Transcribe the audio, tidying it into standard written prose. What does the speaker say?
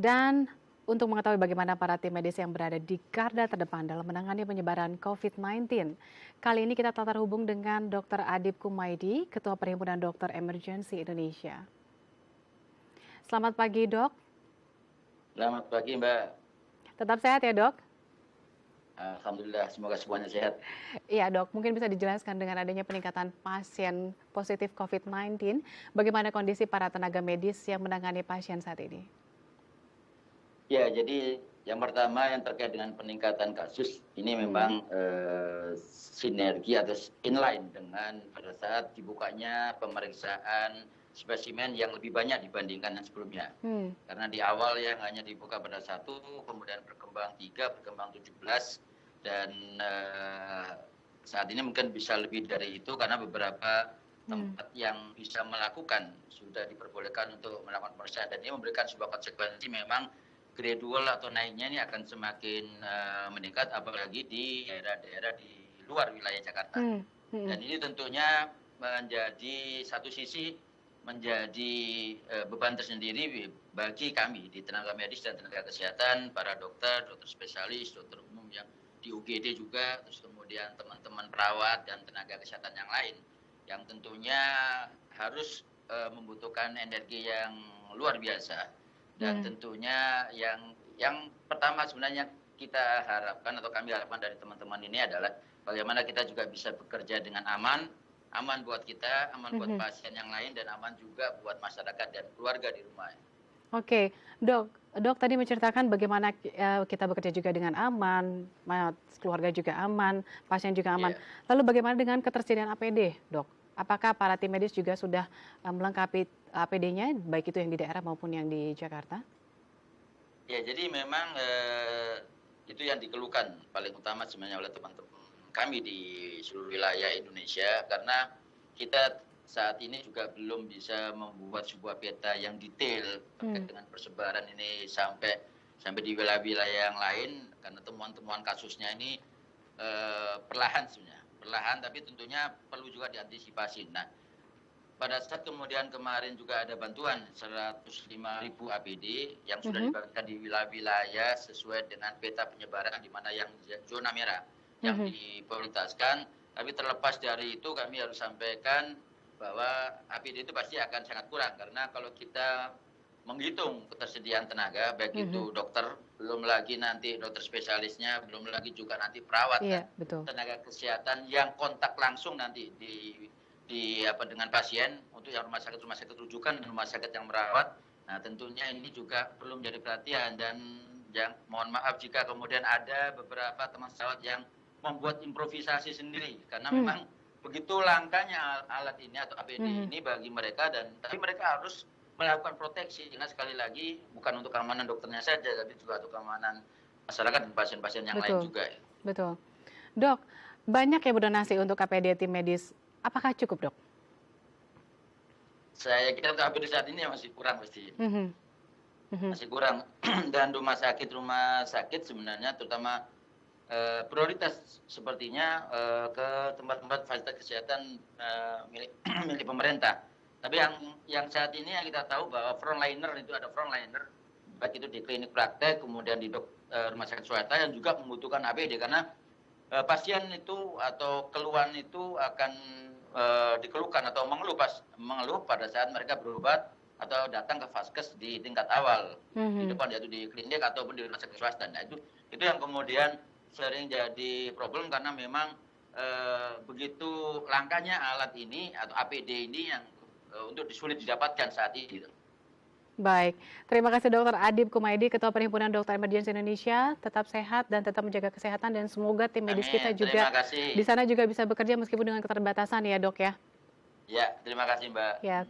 Dan untuk mengetahui bagaimana para tim medis yang berada di garda terdepan dalam menangani penyebaran COVID-19, kali ini kita telah terhubung dengan Dr. Adib Kumaydi, Ketua Perhimpunan Dokter Emergency Indonesia. Selamat pagi, Dok. Selamat pagi, Mbak. Tetap sehat ya, Dok? Alhamdulillah, semoga semuanya sehat. Iya, Dok. Mungkin bisa dijelaskan dengan adanya peningkatan pasien positif COVID-19, bagaimana kondisi para tenaga medis yang menangani pasien saat ini? Ya, jadi yang pertama yang terkait dengan peningkatan kasus, ini memang sinergi atau inline dengan pada saat dibukanya pemeriksaan spesimen yang lebih banyak dibandingkan yang sebelumnya. Karena di awal yang hanya dibuka pada 1, kemudian berkembang 3, berkembang 17, dan saat ini mungkin bisa lebih dari itu karena beberapa tempat yang bisa melakukan sudah diperbolehkan untuk melakukan pemeriksaan, dan ini memberikan sebuah konsekuensi memang gradual atau naiknya ini akan semakin meningkat, apalagi di daerah-daerah di luar wilayah Jakarta. Dan ini tentunya menjadi satu sisi menjadi beban tersendiri bagi kami di tenaga medis dan tenaga kesehatan, para dokter, dokter spesialis, dokter umum yang di UGD juga, terus kemudian teman-teman perawat dan tenaga kesehatan yang lain, yang tentunya harus membutuhkan energi yang luar biasa. Dan tentunya yang pertama sebenarnya kita harapkan atau kami harapkan dari teman-teman ini adalah bagaimana kita juga bisa bekerja dengan aman buat kita, aman buat pasien yang lain, dan aman juga buat masyarakat dan keluarga di rumah. Oke, Dok tadi menceritakan bagaimana kita bekerja juga dengan aman, keluarga juga aman, pasien juga aman. Lalu bagaimana dengan ketersediaan APD, Dok? Apakah para tim medis juga sudah melengkapi APD-nya, baik itu yang di daerah maupun yang di Jakarta? Ya, jadi memang itu yang dikeluhkan paling utama sebenarnya oleh teman-teman kami di seluruh wilayah Indonesia, karena kita saat ini juga belum bisa membuat sebuah peta yang detail terkait dengan persebaran ini sampai di wilayah-wilayah yang lain, karena temuan-temuan kasusnya ini perlahan sebenarnya, tapi tentunya perlu juga diantisipasi. Nah, pada saat kemudian kemarin juga ada bantuan 105.000 APD yang sudah dibagikan di wilayah-wilayah sesuai dengan peta penyebaran, di mana yang zona merah yang diprioritaskan. Tapi terlepas dari itu, kami harus sampaikan bahwa APD itu pasti akan sangat kurang, karena kalau kita menghitung ketersediaan tenaga, baik itu dokter, belum lagi nanti dokter spesialisnya, belum lagi juga nanti perawat dan tenaga kesehatan yang kontak langsung nanti dengan pasien, untuk yang rumah sakit rujukan dan rumah sakit yang merawat. Nah, tentunya ini juga perlu menjadi perhatian, dan mohon maaf jika kemudian ada beberapa teman sejawat yang membuat improvisasi sendiri, karena memang begitu langkanya alat ini atau APD ini bagi mereka, dan tapi mereka harus melakukan proteksi, karena sekali lagi bukan untuk keamanan dokternya saja, tapi juga untuk keamanan masyarakat dan pasien-pasien yang lain juga. Betul. Dok, banyak yang berdonasi untuk APD tim medis. Apakah cukup, Dok? Saya kira untuk APD saat ini masih kurang pasti. Masih kurang. Dan rumah sakit sebenarnya terutama prioritas sepertinya ke tempat-tempat fasilitas kesehatan milik pemerintah. Tapi yang saat ini yang kita tahu bahwa frontliner itu ada frontliner, baik itu di klinik praktek, kemudian di rumah sakit swasta yang juga membutuhkan APD, karena pasien itu atau keluhan itu akan dikeluhkan atau mengeluh pada saat mereka berobat atau datang ke vaskes di tingkat awal, di depan, yaitu di klinik ataupun di rumah sakit swasta. Nah, itu yang kemudian sering jadi problem, karena memang begitu langkanya alat ini atau APD ini yang untuk sulit didapatkan saat ini. Baik, terima kasih Dr. Adib Kumaydi, Ketua Perhimpunan Dokter Emergency Indonesia. Tetap sehat dan tetap menjaga kesehatan, dan semoga tim medis kita juga di sana juga bisa bekerja meskipun dengan keterbatasan ya, Dok ya. Ya, terima kasih Mbak. Ya.